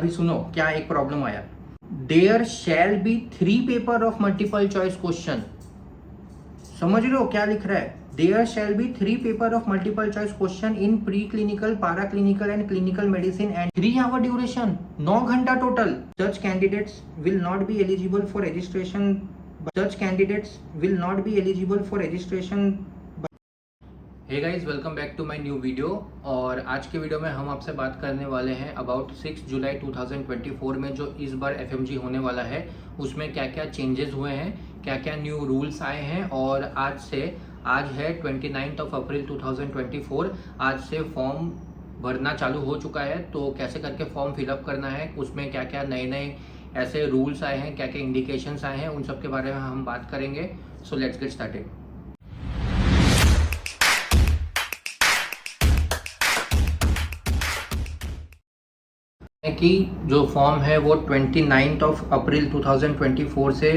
अभी सुनो क्या एक प्रॉब्लम आया। There shall be 3 paper of multiple choice question. समझ रहे हो क्या लिख रहा है? There shall be 3 paper of multiple choice question in pre clinical, para clinical and clinical medicine and 3 hour duration, 9 घंटा total. Such candidates will not be eligible for registration. Such candidates will not be eligible for registration. Hey guys, welcome back to my new video. और आज के video में हम आपसे बात करने वाले हैं अबाउट 6 जुलाई 2024 में जो इस बार एफएमजी होने वाला है उसमें क्या क्या चेंजेस हुए हैं, क्या क्या न्यू रूल्स आए हैं। और आज है 29 अप्रैल 2024। आज से फॉर्म भरना चालू हो चुका है। तो कैसे करके फॉर्म फिलअप करना है, उसमें क्या क्या नए नए ऐसे रूल्स आए हैं, क्या क्या इंडिकेशंस आए हैं, उन सब के बारे में हम बात करेंगे। So let's get started. कि जो फॉर्म है वो 29 अप्रैल 2024 से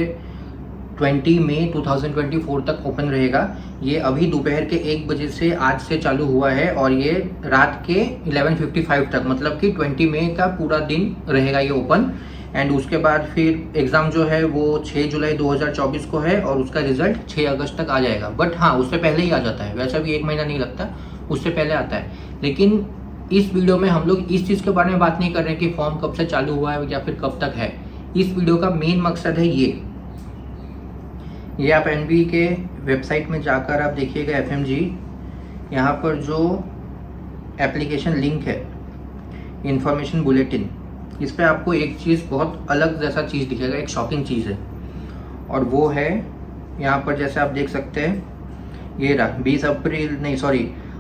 20 मई 2024 तक ओपन रहेगा। ये अभी दोपहर के 1 बजे से आज से चालू हुआ है और ये रात के 11:55 तक, मतलब कि 20 मई का पूरा दिन रहेगा ये ओपन। एंड उसके बाद फिर एग्ज़ाम जो है वो 6 जुलाई 2024 को है और उसका रिजल्ट 6 अगस्त तक आ जाएगा। बट हाँ, उससे पहले ही आ जाता है, वैसे भी 1 महीना नहीं लगता, उससे पहले आता है। लेकिन इस वीडियो में हम लोग इस चीज़ के बारे में बात नहीं कर रहे हैं कि फॉर्म कब से चालू हुआ है या फिर कब तक है। इस वीडियो का मेन मकसद है ये आप एनबी के वेबसाइट में जाकर आप देखिएगा एफएमजी, यहाँ पर जो एप्लीकेशन लिंक है इंफॉर्मेशन बुलेटिन, इस पर आपको एक चीज़ बहुत अलग जैसा चीज़ दिखेगा, एक शॉकिंग चीज़ है। और वो है यहाँ पर जैसे आप देख सकते हैं, ये रहा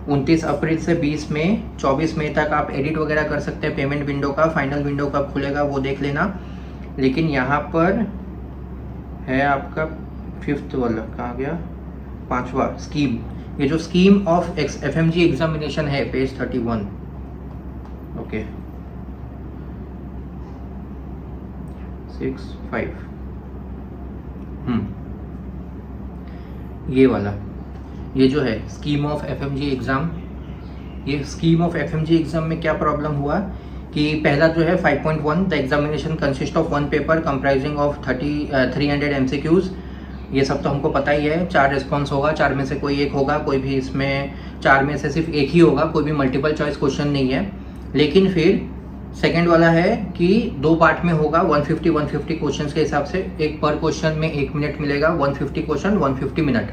29 अप्रैल से 24 मई तक आप एडिट वगैरह कर सकते हैं पेमेंट विंडो का। फाइनल विंडो कब खुलेगा वो देख लेना। लेकिन यहाँ पर है आपका 5th वाला, कहाँ गया 5वां स्कीम। ये जो स्कीम ऑफ एफएमजी एग्जामिनेशन है पेज 31, ओके 6-5, ये वाला, ये जो है स्कीम ऑफ एफएमजी एग्ज़ाम। ये स्कीम ऑफ एफएमजी एग्ज़ाम में क्या प्रॉब्लम हुआ कि पहला जो है 5.1, the examination consist of 1 paper comprising of 300 MCQs. ये सब तो हमको पता ही है। 4 रिस्पॉन्स होगा, 4 में से कोई एक होगा, कोई भी इसमें 4 में से सिर्फ एक ही होगा, कोई भी मल्टीपल चॉइस क्वेश्चन नहीं है। लेकिन फिर सेकेंड वाला है कि 2 पार्ट में होगा, 150 क्वेश्चन के हिसाब से। एक पर क्वेश्चन में 1 मिनट मिलेगा, 150 क्वेश्चन 150 मिनट।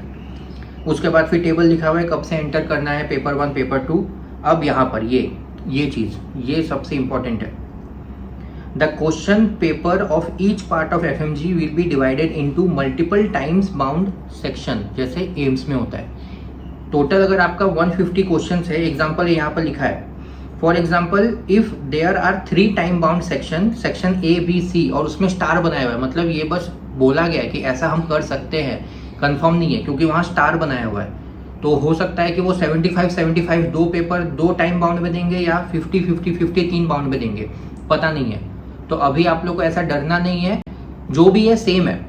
उसके बाद फिर टेबल लिखा हुआ है कब से एंटर करना है, पेपर 1 पेपर 2। अब यहाँ पर ये चीज़ ये सबसे इंपॉर्टेंट है। The question paper of each part of FMG will be divided into multiple times bound section, जैसे एम्स में होता है। टोटल अगर आपका 150 क्वेश्चन है, एग्जाम्पल यहाँ पर लिखा है, for example if there are 3 time bound section A B C, और उसमें स्टार बनाया हुआ है, मतलब ये बस बोला गया है कि ऐसा हम कर सकते हैं, कंफर्म नहीं है क्योंकि वहाँ स्टार बनाया हुआ है। तो हो सकता है कि वो 75 2 पेपर 2 टाइम बाउंड में देंगे या 50 3 बाउंड में देंगे, पता नहीं है। तो अभी आप लोग को ऐसा डरना नहीं है, जो भी है सेम है।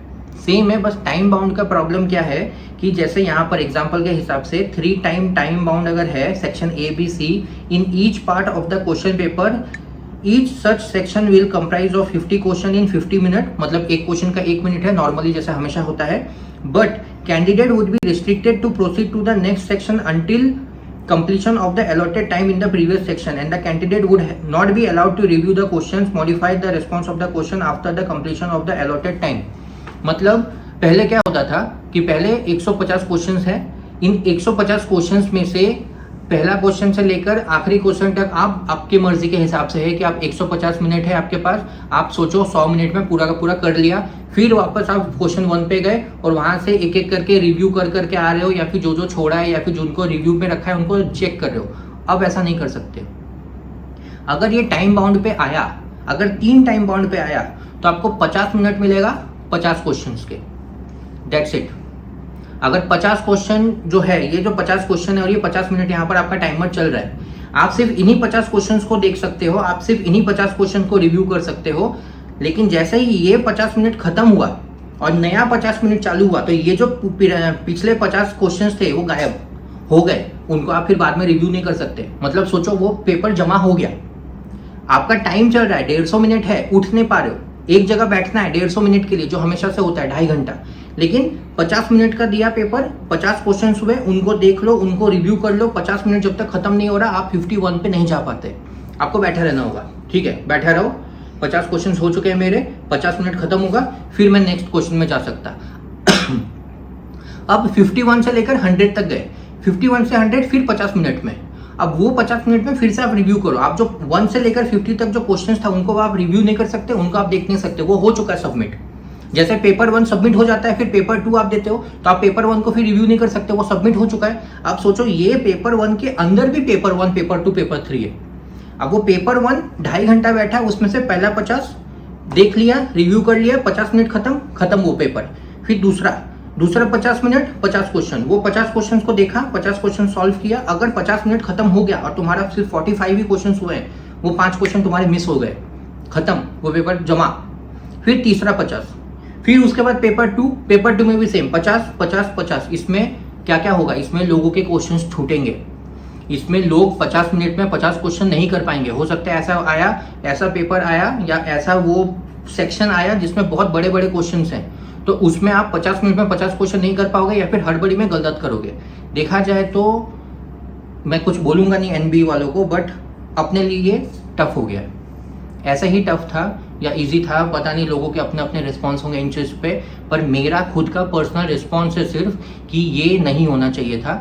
बस टाइम बाउंड का प्रॉब्लम क्या है कि जैसे यहाँ पर एग्जाम्पल के हिसाब से 3 टाइम बाउंड अगर है section A B C in each part of the question paper, each such section will comprise of 50 question in 50 minute, मतलब एक क्वेश्चन का 1 मिनट है नॉर्मली जैसे हमेशा होता है। But candidate would be restricted to proceed to the next section until completion of the allotted time in the previous section, and the candidate would not be allowed to review the questions, modify the response of the question after the completion of the allotted time। मतलब पहले क्या होता था कि पहले 150 questions है, इन 150 questions में से पहला क्वेश्चन से लेकर आखिरी क्वेश्चन तक आप आपकी मर्जी के हिसाब से है कि आप 150 मिनट है आपके पास, आप सोचो 100 मिनट में पूरा का पूरा कर लिया। फिर वापस आप क्वेश्चन 1 पे गए और वहां से एक एक करके रिव्यू कर करके आ रहे हो, या फिर जो छोड़ा है या फिर जिनको रिव्यू में रखा है उनको चेक कर रहे हो। अब ऐसा नहीं कर सकते। अगर ये टाइम बाउंड पे आया, अगर 3 टाइम बाउंड पे आया तो आपको 50 मिनट मिलेगा 50 क्वेश्चन के, दैट्स इट। अगर 50 क्वेश्चन जो है, ये जो 50 क्वेश्चन है और ये 50 मिनट यहाँ पर आपका टाइमर चल रहा है, आप सिर्फ इन्हीं 50 क्वेश्चंस को देख सकते हो, आप सिर्फ इन्हीं 50 क्वेश्चन को रिव्यू कर सकते हो। लेकिन जैसे ही ये 50 मिनट खत्म हुआ और नया 50 मिनट चालू हुआ तो ये जो पिछले 50 क्वेश्चंस थे वो गायब हो गए, उनको आप फिर बाद में रिव्यू नहीं कर सकते। मतलब सोचो वो पेपर जमा हो गया, आपका टाइम चल रहा है 150 मिनट है, उठ नहीं पा रहे हो, एक जगह बैठना है 150 मिनट के लिए, जो हमेशा से होता है 2.5 घंटा, लेकिन 50 मिनट का दिया पेपर, 50 क्वेश्चन हुए, उनको देख लो, उनको रिव्यू कर लो, 50 मिनट जब तक खत्म नहीं हो रहा आप 51 पे नहीं जा पाते, आपको बैठा रहना होगा। ठीक है, बैठा रहो, 50 क्वेश्चन हो चुके हैं मेरे, 50 मिनट खत्म होगा, फिर मैं नेक्स्ट क्वेश्चन में जा सकता। अब 51 से लेकर 100 तक गए, 51 से 100 फिर 50 मिनट में, अब वो 50 मिनट में फिर से आप रिव्यू करो। आप जो 1 से लेकर 50 तक जो क्वेश्चंस था उनको आप रिव्यू नहीं कर सकते, उनको आप देख नहीं सकते, वो हो चुका है सबमिट। जैसे पेपर 1 सबमिट हो जाता है, फिर पेपर 2 आप देते हो, तो आप पेपर 1 को फिर रिव्यू नहीं कर सकते, वो सबमिट हो चुका है। आप सोचो ये पेपर 1 के अंदर भी पेपर 1, पेपर 2, पेपर 3 है। अब वो पेपर 1 2.5 घंटा बैठा, उसमें से पहला 50 देख लिया, रिव्यू कर लिया, 50 मिनट खत्म वो पेपर। फिर दूसरा 50 मिनट 50 क्वेश्चन, वो 50 क्वेश्चन को देखा, 50 क्वेश्चन सॉल्व किया। अगर 50 मिनट खत्म हो गया और तुम्हारा सिर्फ 45 ही क्वेश्चन हुए हैं, वो 5 क्वेश्चन तुम्हारे मिस हो गए, खत्म, वो पेपर जमा। फिर तीसरा 50, फिर उसके बाद पेपर 2 में भी सेम 50। इसमें क्या क्या होगा, इसमें लोगों के क्वेश्चन छूटेंगे, इसमें लोग 50 मिनट में 50 क्वेश्चन नहीं कर पाएंगे। हो सकता है ऐसा पेपर आया या ऐसा वो सेक्शन आया जिसमें बहुत बड़े बड़े क्वेश्चन हैं, तो उसमें आप 50 मिनट में 50 क्वेश्चन नहीं कर पाओगे, या फिर हड़बड़ी में गलत करोगे। देखा जाए तो मैं कुछ बोलूंगा नहीं एनबी वालों को, बट अपने लिए टफ हो गया। ऐसा ही टफ था या इजी था, पता नहीं, लोगों के अपने अपने रिस्पॉन्स होंगे इन चीज़ पे, पर मेरा खुद का पर्सनल रिस्पॉन्स है सिर्फ कि ये नहीं होना चाहिए था।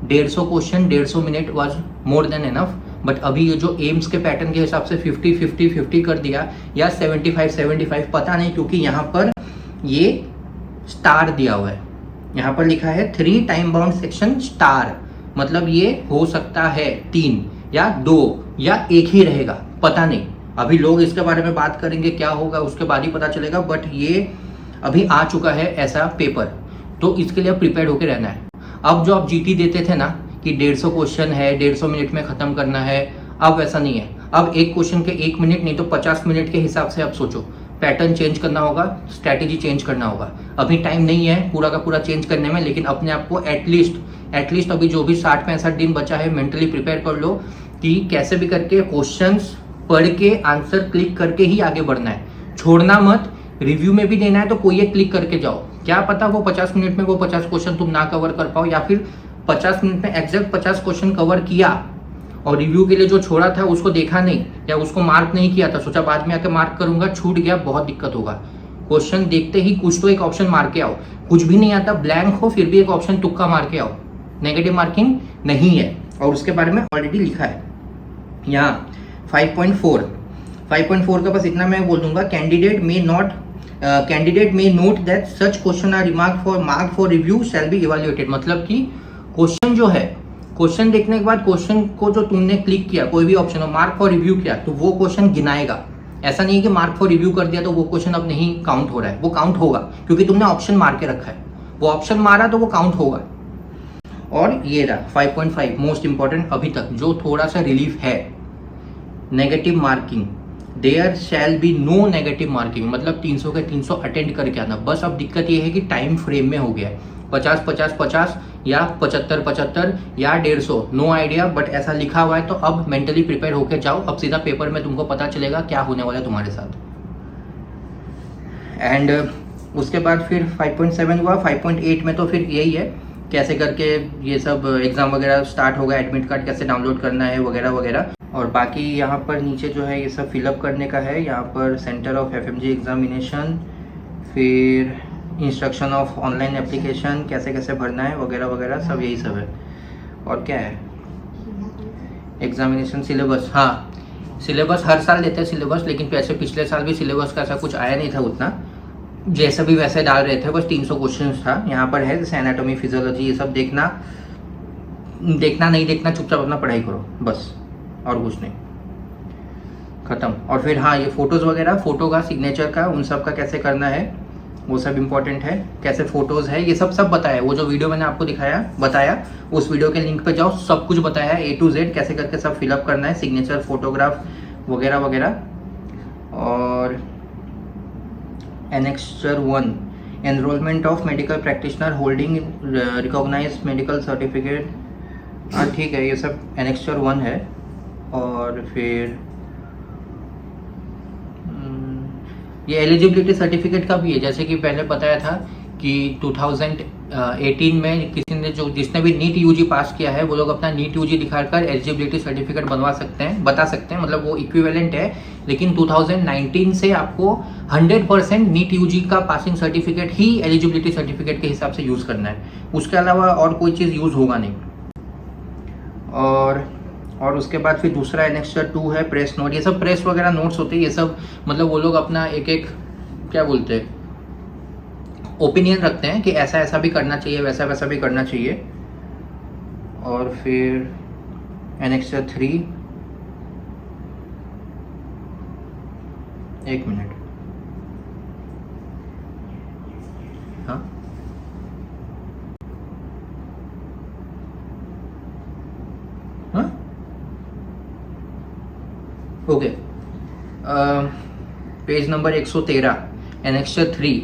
150 question 150 minute was more than enough. But अभी ये जो एम्स के पैटर्न के हिसाब से 50-50-50 कर दिया या 75-75 पता नहीं, क्योंकि यहाँ पर ये स्टार दिया हुआ है, यहाँ पर लिखा है 3 टाइम बाउंड सेक्शन स्टार, मतलब ये हो सकता है 3 या 2 या 1 ही रहेगा, पता नहीं। अभी लोग इसके बारे में बात करेंगे, क्या होगा उसके बाद ही पता चलेगा, बट ये अभी आ चुका है ऐसा पेपर, तो इसके लिए प्रिपेयर होकर रहना है। अब जो आप जीटी देते थे ना कि 150 क्वेश्चन है, 150 मिनट में खत्म करना है, अब वैसा नहीं है। अब एक क्वेश्चन के 1 मिनट नहीं तो 50 मिनट के हिसाब से आप सोचो, पैटर्न चेंज करना होगा, स्ट्रैटेजी चेंज करना होगा। अभी टाइम नहीं है पूरा का पूरा चेंज करने में, लेकिन अपने आप को एटलीस्ट अभी जो भी 60-65 दिन बचा है मेंटली प्रिपेयर कर लो कि कैसे भी करके क्वेश्चंस पढ़ के आंसर क्लिक करके ही आगे बढ़ना है, छोड़ना मत। रिव्यू में भी देना है तो कोई एक क्लिक करके जाओ, क्या पता वो 50 मिनट में वो 50 क्वेश्चन तुम ना कवर कर पाओ, या फिर 50 मिनट में एग्जैक्ट 50 क्वेश्चन कवर किया और रिव्यू के लिए जो छोड़ा था उसको देखा नहीं या उसको मार्क नहीं किया था, सोचा बाद में आके मार्क करूंगा, छूट गया, बहुत दिक्कत होगा। क्वेश्चन देखते ही कुछ तो एक ऑप्शन मार के आओ, कुछ भी नहीं आता, ब्लैंक हो फिर भी एक ऑप्शन तुक्का मार के आओ, नेगेटिव मार्किंग नहीं है। और उसके बारे में ऑलरेडी लिखा है यहाँ 5.4 का बस इतना मैं बोल दूंगा, candidate may note that such question are mark for review shall be evaluated. मतलब कि क्वेश्चन जो है, क्वेश्चन देखने के बाद क्वेश्चन को जो तुमने क्लिक किया, कोई भी ऑप्शन हो, मार्क फॉर रिव्यू किया, तो वो क्वेश्चन गिनाएगा। ऐसा नहीं है कि मार्क फॉर रिव्यू कर दिया तो वो क्वेश्चन अब नहीं काउंट हो रहा है, वो काउंट होगा क्योंकि तुमने ऑप्शन मार के रखा है, वो ऑप्शन मारा तो वो काउंट होगा। और ये रहा 5.5 मोस्ट इंपॉर्टेंट अभी तक जो थोड़ा सा रिलीफ है, negative marking, there shall be no negative marking, मतलब 300 के 300 अटेंड करके आना। बस अब दिक्कत ये है कि टाइम फ्रेम में हो गया है, 50-50-50 या 75-75 या 150, नो आइडिया, बट ऐसा लिखा हुआ है। तो अब मेंटली प्रिपेयर होकर जाओ, अब सीधा पेपर में तुमको पता चलेगा क्या होने वाला है तुम्हारे साथ। एंड उसके बाद फिर 5.7 हुआ, 5.8 में तो फिर यही है कैसे करके ये सब एग्ज़ाम वगैरह स्टार्ट होगा, एडमिट कार्ड कैसे डाउनलोड करना है वगैरह वगैरह। और बाकी यहाँ पर नीचे जो है ये सब फिलअप करने का है, यहाँ पर सेंटर ऑफ FMG एग्जामिनेशन, फिर इंस्ट्रक्शन ऑफ ऑनलाइन एप्लीकेशन, कैसे कैसे भरना है वगैरह वगैरह, सब यही सब है। और क्या है, एग्जामिनेशन सिलेबस, हाँ सिलेबस हर साल देते हैं सिलेबस, लेकिन वैसे पिछले साल भी सिलेबस का ऐसा कुछ आया नहीं था उतना, जैसा भी वैसे डाल रहे थे, बस 300 क्वेश्चन था। यहाँ पर है जैसे एनाटॉमी, फिजियोलॉजी, ये सब देखना नहीं देखना, चुपचाप अपना पढ़ाई करो बस, और कुछ नहीं, खत्म। और फिर हाँ ये फोटोज़ वगैरह, फोटो का, सिग्नेचर का, उन सब का कैसे करना है वो सब इम्पोर्टेंट है, कैसे फोटोज़ है ये सब बताया है। वो जो वीडियो मैंने आपको बताया उस वीडियो के लिंक पे जाओ, सब कुछ बताया है A to Z कैसे करके सब फिलअप करना है, सिग्नेचर, फोटोग्राफ वगैरह वगैरह। और annexure 1, enrolment of medical practitioner holding recognise medical certificate, हाँ ठीक है, ये सब एनेक्चर 1 है। और फिर ये एलिजिबिलिटी सर्टिफिकेट का भी है, जैसे कि पहले बताया था कि 2018 में किसी ने जिसने भी नीट यूजी पास किया है वो लोग अपना नीट यूजी दिखाकर एलिजिबिलिटी सर्टिफिकेट बनवा सकते हैं, बता सकते हैं, मतलब वो इक्विवेलेंट है। लेकिन 2019 से आपको 100% नीट यूजी का पासिंग सर्टिफिकेट ही एलिजिबिलिटी सर्टिफिकेट के हिसाब से यूज़ करना है, उसके अलावा और कोई चीज़ यूज़ होगा नहीं। और उसके बाद फिर दूसरा एनेक्सर 2 है प्रेस नोट। ये सब प्रेस वगैरह नोट्स होते हैं, ये सब मतलब वो लोग अपना एक एक क्या बोलते हैं ओपिनियन रखते हैं कि ऐसा ऐसा भी करना चाहिए, वैसा वैसा भी करना चाहिए। और फिर एनेक्सर 3, एक मिनट, हाँ हाँ ओके, पेज नंबर 113 एनेक्सर 3,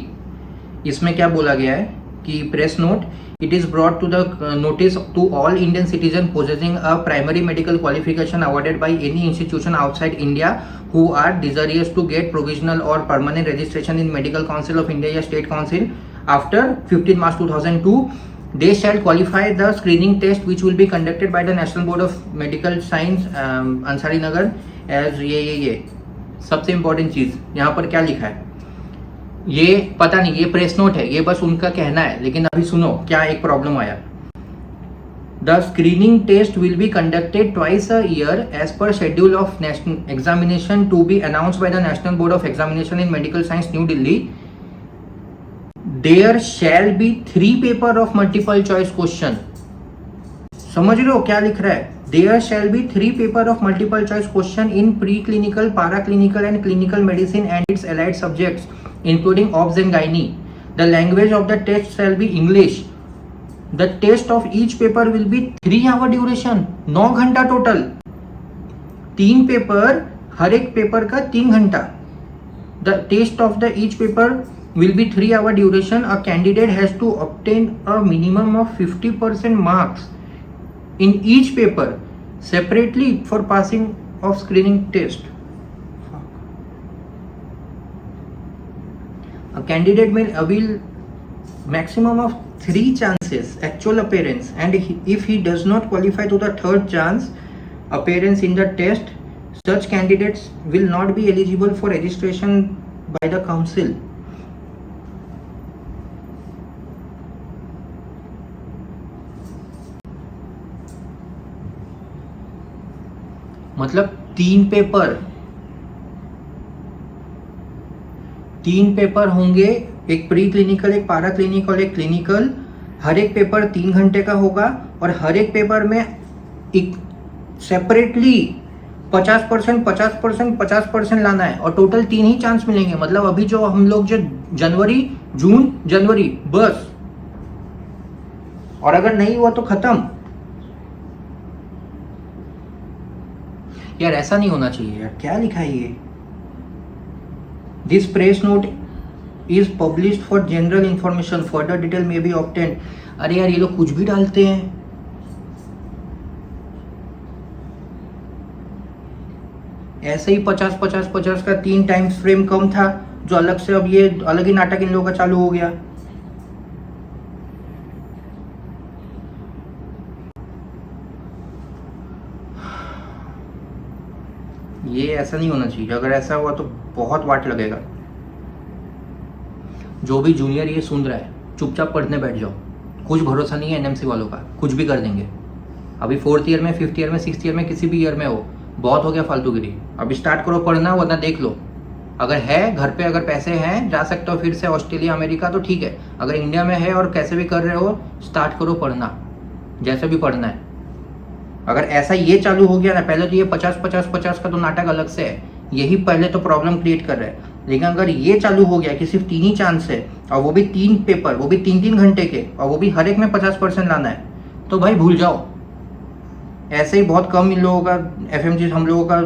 इसमें क्या बोला गया है कि press note, it is brought to the notice to all Indian citizen possessing a primary medical qualification awarded by any institution outside India who are desires to get provisional और permanent registration in medical council of India या state council after 15 March 2002, they shall qualify the screening test which will be conducted by the National Board of Medical Science Ansari Nagar as ये सबसे important चीज यहाँ पर क्या लिखा है, ये पता नहीं, ये प्रेस नोट है, ये बस उनका कहना है। लेकिन अभी सुनो क्या एक प्रॉब्लम आया। The screening test will be conducted twice a year as per schedule of national examination to be announced by the national board of examination in medical science new Delhi. There shall be 3 paper of multiple choice question. समझ रहे हो क्या लिख रहा है? There shall be 3 paper of multiple choice question in pre clinical, para clinical and clinical medicine and its allied subjects including obs and gynae. The language of the test shall be English. The test of each paper will be 3 hour duration, 9 घंटा total, 3 paper, हर एक paper का 3 घंटा। The test of the each paper will be 3 hour duration. A candidate has to obtain a minimum of 50% marks in each paper separately for passing of screening test. A candidate may avail maximum of 3 chances actual appearance, and if he does not qualify to the 3rd chance appearance in the test, such candidates will not be eligible for registration by the council. मतलब 3 paper होंगे, एक pre clinical, एक पारा clinical और एक clinical. हर एक paper 3 घंटे का होगा और हर एक पेपर में एक सेपरेटली 50% 50% 50% लाना है और टोटल 3 ही चांस मिलेंगे। मतलब अभी जो हम लोग जो जनवरी, जून, जनवरी बस, और अगर नहीं हुआ तो खत्म। यार ऐसा नहीं होना चाहिए यार, क्या लिखा है ये? This press note is published for general information. Further detail may be obtained. अरे यार ये लोग कुछ भी डालते हैं। ऐसे ही 50-50-50 का 3 टाइम फ्रेम कम था, जो अलग से अब ये अलग ही नाटक इन लोगों का चालू हो गया। ये ऐसा नहीं होना चाहिए। अगर ऐसा हुआ तो बहुत वाट लगेगा। जो भी जूनियर ये सुन रहा है, चुपचाप पढ़ने बैठ जाओ। कुछ भरोसा नहीं है एनएमसी वालों का, कुछ भी कर देंगे। अभी 4th ईयर में, 5th ईयर में, 6th ईयर में, किसी भी ईयर में हो, बहुत हो गया फालतूगिरी। अभी स्टार्ट करो पढ़ना, वरना देख लो। अगर है घर पे, अगर पैसे हैं, जा सकते हो फिर से ऑस्ट्रेलिया, अमेरिका, तो ठीक है। अगर इंडिया में है और कैसे भी कर रहे हो, स्टार्ट करो पढ़ना, जैसे भी पढ़ना है। अगर ऐसा ये चालू हो गया ना, पहले तो ये 50-50-50 का तो नाटक अलग से है, यही पहले तो प्रॉब्लम क्रिएट कर रहा है। लेकिन अगर ये चालू हो गया कि सिर्फ 3 ही चांस है, और वो भी 3 पेपर, वो भी 3-3 घंटे के, और वो भी हर एक में 50% लाना है, तो भाई भूल जाओ। ऐसे ही बहुत कम इन लोगों का, एफएमजी हम लोगों का